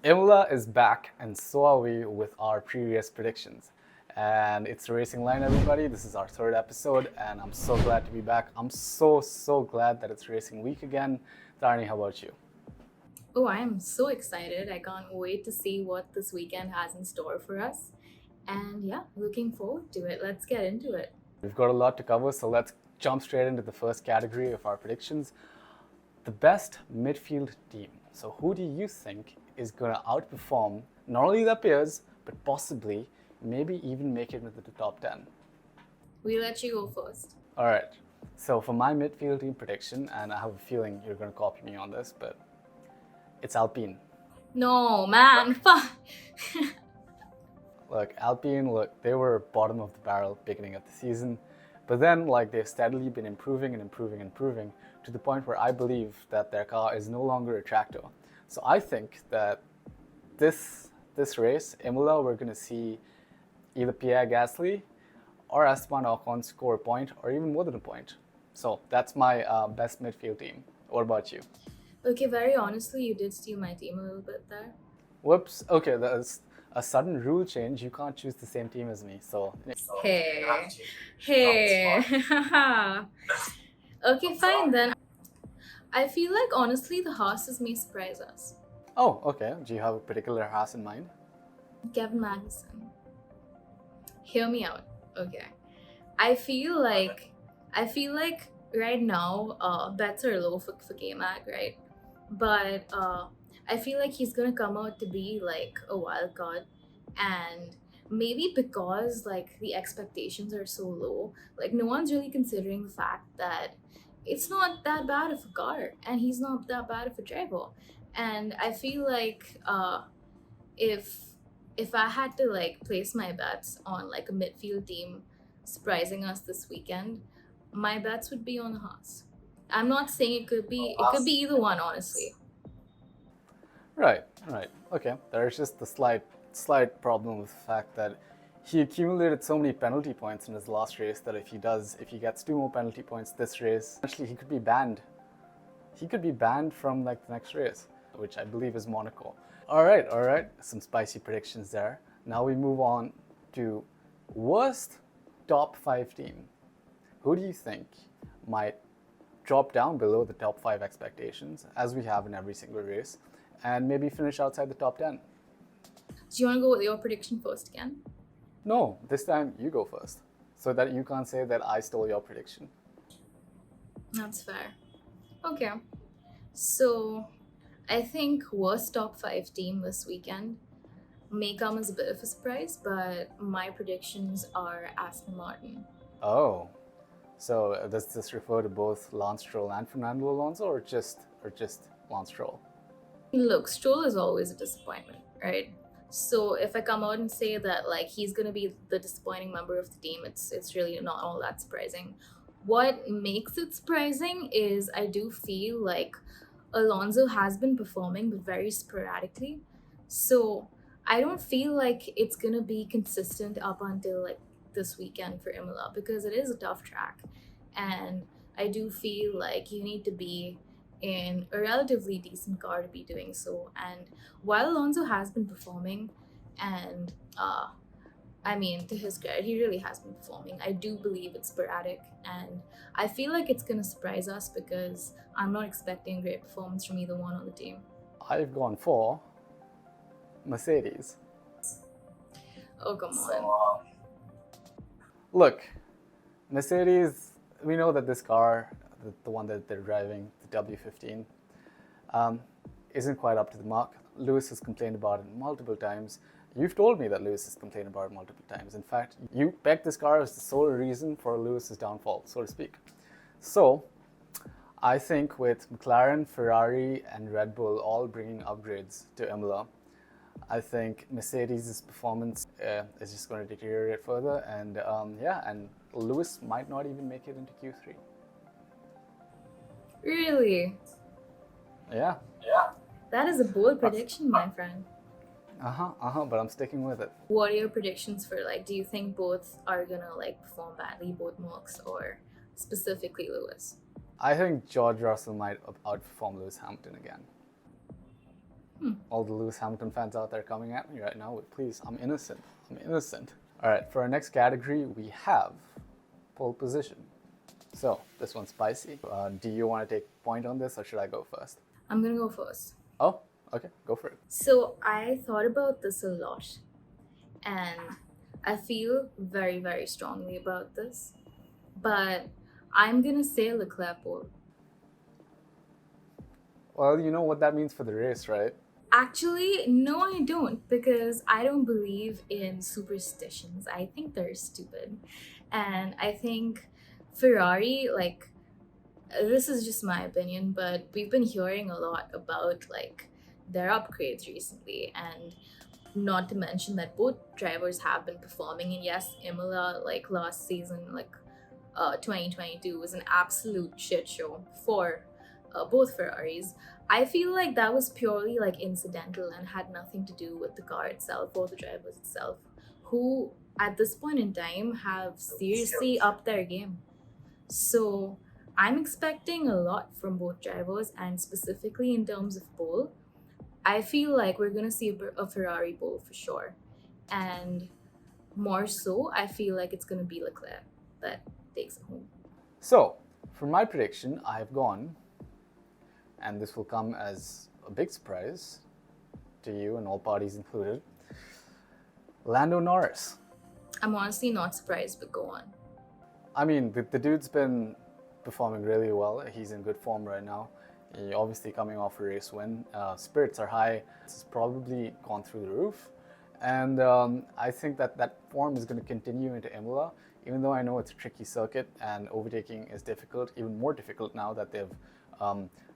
Imola is back, and so are we with our pre-race predictions. And it's the Racing Line, everybody. This is our third episode, and I'm so glad to be back. I'm so glad that it's racing week again. Dharani, how about you? Oh, I am so excited. I can't wait to see what this weekend has in store for us. And yeah, looking forward to it. Let's get into it. We've got a lot to cover, so let's jump straight into the first category of our predictions. The best midfield team. So, who do you think is going to outperform not only their peers, but possibly maybe even make it into the top 10? We let you go first. All right. So, for my midfield team prediction, and I have a feeling you're going to copy me on this, but it's Alpine. No, man. Fuck. Look, Alpine, they were bottom of the barrel beginning of the season, but then they've steadily been improving and improving to the point where I believe that their car is no longer a tractor. So I think that this race, Imola, we're going to see either Pierre Gasly or Esteban Ocon score a point or even more than a point. So that's my best midfield team. What about you? Okay, very honestly, you did steal my team a little bit there. Whoops. Okay, that's a sudden rule change. You can't choose the same team as me. So Hey. Hey. Okay, fine then. I feel like honestly the horses may surprise us. oh, okay. Do you have a particular Haas in mind? Kevin Magnussen. Hear me out. Okay. I feel like right now bets are low for K-Mag, right? But I feel like he's gonna come out to be like a wild card, and maybe because like the expectations are so low, like no one's really considering the fact that it's not that bad of a car and he's not that bad of a driver. And I feel like if if I had to like place my bets on like a midfield team surprising us this weekend, my bets would be on the Haas. I'm not saying it could be either one, honestly. Right, right. Okay. There's just the slight problem with the fact that he accumulated so many penalty points in his last race that if he gets 2 more penalty points this race, actually he could be banned. He could be banned from the next race, which I believe is Monaco. All right. Some spicy predictions there. Now we move on to worst top 5 team. Who do you think might drop down below the top 5 expectations, as we have in every single race, and maybe finish outside the top 10? Do you want to go with your prediction first again? No, this time you go first, so that you can't say that I stole your prediction. That's fair. Okay. So I think worst top five team this weekend may come as a bit of a surprise, but my predictions are Aston Martin. Oh, so does this refer to both Lance Stroll and Fernando Alonso, or just Lance Stroll? Look, Stroll is always a disappointment, right? So if I come out and say that like he's gonna be the disappointing member of the team, it's really not all that surprising. What makes it surprising is I do feel like Alonso has been performing but very sporadically. So I don't feel like it's gonna be consistent up until like this weekend for Imola because it is a tough track. And I do feel like you need to be in a relatively decent car to be doing so. And while Alonso has been performing, and I mean, to his credit, he really has been performing. I do believe it's sporadic, and I feel like it's gonna surprise us because I'm not expecting great performance from either one on the team. I've gone for Mercedes. Oh, come on. Look, Mercedes, we know that this car, the one that they're driving, the W15, um, isn't quite up to the mark. Lewis has complained about it multiple times. You've told me that Lewis has complained about it multiple times. In fact, you pegged this car as the sole reason for Lewis's downfall, so to speak. So, I think with McLaren, Ferrari, and Red Bull all bringing upgrades to Imola, I think Mercedes' performance is just going to deteriorate further, and and Lewis might not even make it into Q3. Really? Yeah. That is a bold prediction, my friend. But I'm sticking with it. What are your predictions for like, do you think both are gonna like perform badly, both Mercs or specifically Lewis? I think George Russell might outperform Lewis Hamilton again. All the Lewis Hamilton fans out there coming at me right now with, please, I'm innocent. I'm innocent. All right, for our next category, we have pole position. So this one's spicy. Do you want to take point on this or should I go first? I'm gonna go first. Oh, okay, go for it. So I thought about this a lot, and I feel very, very strongly about this. But I'm gonna say Leclerc pole. Well, you know what that means for the race, right? Actually, no, I don't, because I don't believe in superstitions. I think they're stupid. And I think Ferrari, like, this is just my opinion, but we've been hearing a lot about, like, their upgrades recently. And not to mention that both drivers have been performing. And yes, Imola, like, last season, like, 2022 was an absolute shit show for both Ferraris. I feel like that was purely like incidental and had nothing to do with the car itself or the drivers itself, who at this point in time have seriously upped their game. So I'm expecting a lot from both drivers, and specifically in terms of pole, I feel like we're gonna see a Ferrari pole for sure, and more so, I feel like it's gonna be Leclerc that takes it home. So, for my prediction, I've gone, and this will come as a big surprise to you and all parties included, Lando Norris. I'm honestly not surprised, but go on. I mean, the dude's been performing really well. He's in good form right now. He obviously coming off a race win. Spirits are high. It's probably gone through the roof. And I think that form is going to continue into Imola, even though I know it's a tricky circuit and overtaking is difficult, even more difficult now that they've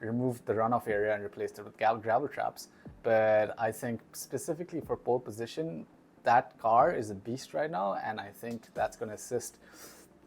removed the runoff area and replaced it with gravel traps. But I think specifically for pole position, that car is a beast right now, and I think that's going to assist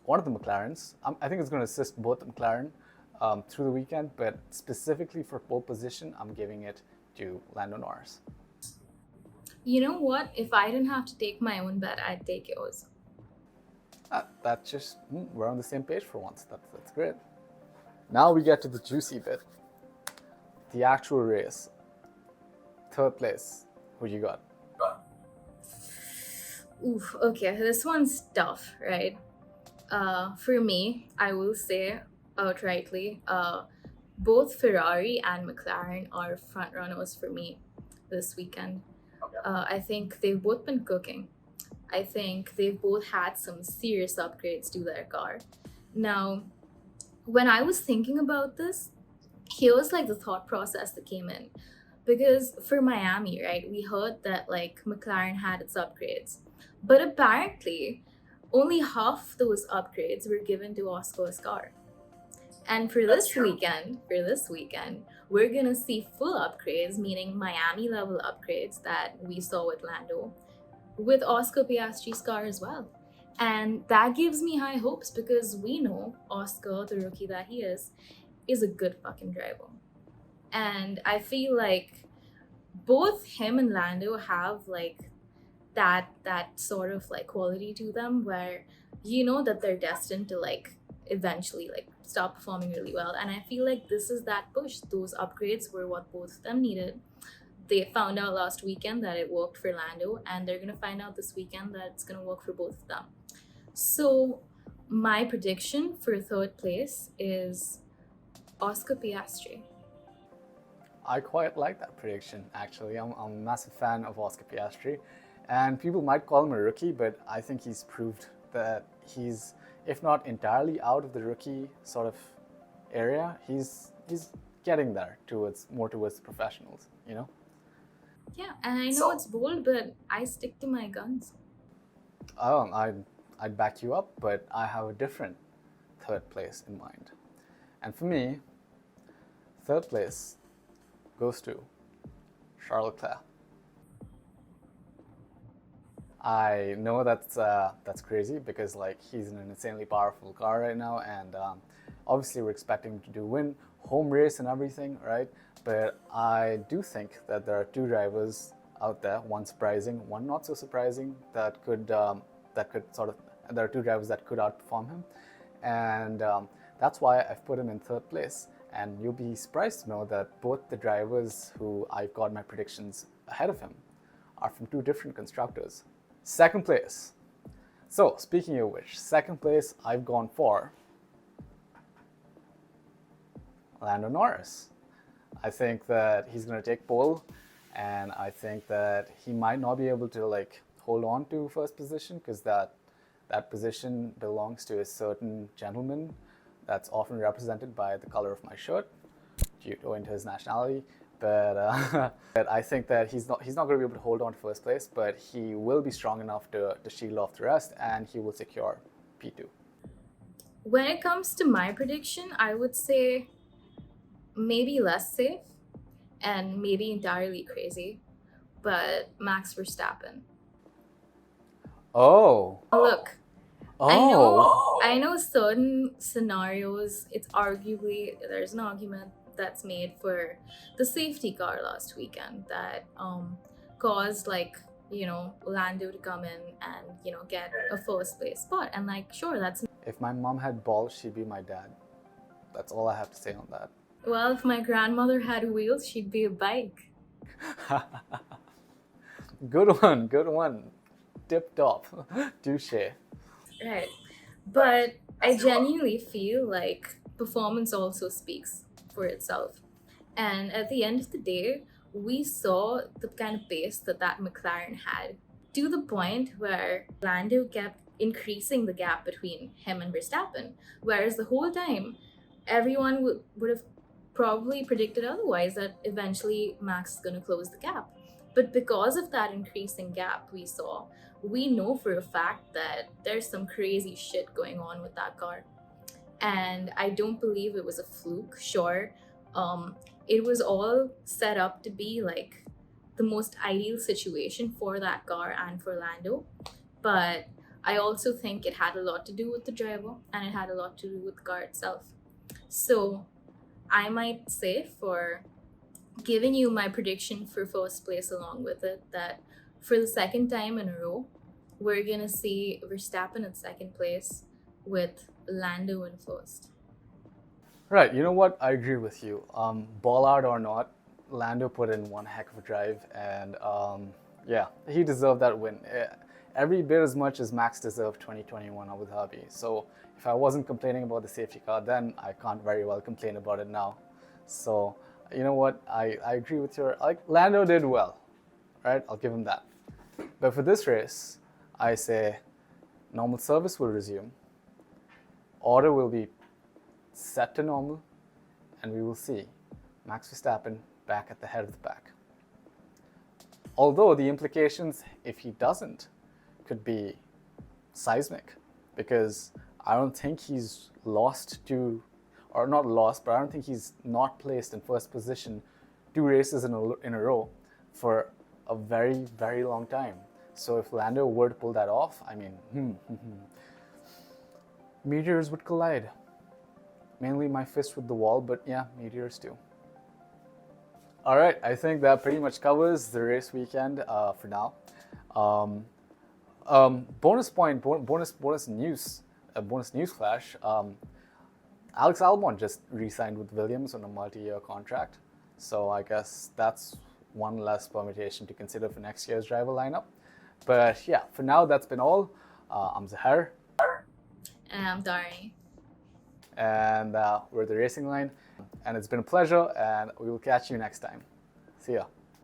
one of the McLarens. I think it's going to assist both McLaren through the weekend, but specifically for pole position, I'm giving it to Lando Norris. You know what? If I didn't have to take my own bet, I'd take yours. That's just, we're on the same page for once. That's great. Now we get to the juicy bit. The actual race. Third place. Who you got? Oof, okay, this one's tough, right? For me, I will say outrightly, both Ferrari and McLaren are front runners for me this weekend. I think they've both been cooking. I think they've both had some serious upgrades to their car. Now, when I was thinking about this, here was like the thought process that came in. Because for Miami, right, we heard that like McLaren had its upgrades. But apparently, only half those upgrades were given to Oscar's car. And for this weekend, we're gonna see full upgrades, meaning Miami level upgrades that we saw with Lando, with Oscar Piastri's car as well. And that gives me high hopes because we know Oscar, the rookie that he is a good fucking driver. And I feel like both him and Lando have like that sort of like quality to them where you know that they're destined to like eventually like start performing really well. And I feel like this is that push. Those upgrades were what both of them needed. They found out last weekend that it worked for Lando, and they're gonna find out this weekend that it's gonna work for both of them. So my prediction for third place is Oscar Piastri. I quite like that prediction, actually. I'm a massive fan of Oscar Piastri. And people might call him a rookie, but I think he's proved that he's, if not entirely out of the rookie sort of area, he's getting there towards the professionals, you know? Yeah, and I know it's bold, but I stick to my guns. Oh, I'd back you up, but I have a different third place in mind. And for me, third place goes to Charles Leclerc. I know that's crazy because like he's in an insanely powerful car right now, and obviously we're expecting him to win home race and everything, right? But I do think that there are two drivers out there, one surprising, one not so surprising, there are two drivers that could outperform him, and that's why I've put him in third place. And you'll be surprised to know that both the drivers who I've got my predictions ahead of him are from two different constructors. Second place. So, speaking of which, second place I've gone for Lando Norris. I think that he's going to take pole, and I think that he might not be able to hold on to first position because that position belongs to a certain gentleman that's often represented by the color of my shirt, owing to his nationality. But but I think that he's not going to be able to hold on to first place, but he will be strong enough to shield off the rest, and he will secure P2. When it comes to my prediction, I would say maybe less safe and maybe entirely crazy, but Max Verstappen. Oh. Look, Oh. I know certain scenarios, it's arguably, there's an argument that's made for the safety car last weekend that caused Lando to come in and get a first place spot, and sure, that's, If my mom had balls, she'd be my dad. That's all I have to say on that. well, if my grandmother had wheels, she'd be a bike. Good one. Tip top. Touche. Right. But I genuinely feel like performance also speaks for itself. And at the end of the day, we saw the kind of pace that McLaren had, to the point where Lando kept increasing the gap between him and Verstappen. Whereas the whole time, everyone would have probably predicted otherwise, that eventually Max is going to close the gap. But because of that increasing gap we know for a fact that there's some crazy shit going on with that car. And I don't believe it was a fluke. Sure, it was all set up to be the most ideal situation for that car and for Lando. But I also think it had a lot to do with the driver, and it had a lot to do with the car itself. So I might say, for giving you my prediction for first place along with it, that for the second time in a row, we're going to see Verstappen in second place with Lando in first. Right, you know what? I agree with you. Ball out or not, Lando put in one heck of a drive, and yeah, he deserved that win. Every bit as much as Max deserved 2021 Abu Dhabi. So if I wasn't complaining about the safety car then, I can't very well complain about it now. So you know what? I agree with your, Lando did well, right? I'll give him that. But for this race, I say normal service will resume. Order will be set to normal, and we will see Max Verstappen back at the head of the pack. Although the implications, if he doesn't, could be seismic, because I don't think he's lost to, or not lost, but I don't think he's not placed in first position 2 races in a row for a very, very long time. So if Lando were to pull that off, I mean, meteors would collide. Mainly my fist with the wall, but yeah, meteors too. All right, I think that pretty much covers the race weekend for now. Bonus point, bonus news flash. Alex Albon just re-signed with Williams on a multi-year contract, so I guess that's one less permutation to consider for next year's driver lineup. But yeah, for now that's been all. I'm Zahar. And I'm Dharani. And we're the Racing Line. And it's been a pleasure, and we will catch you next time. See ya.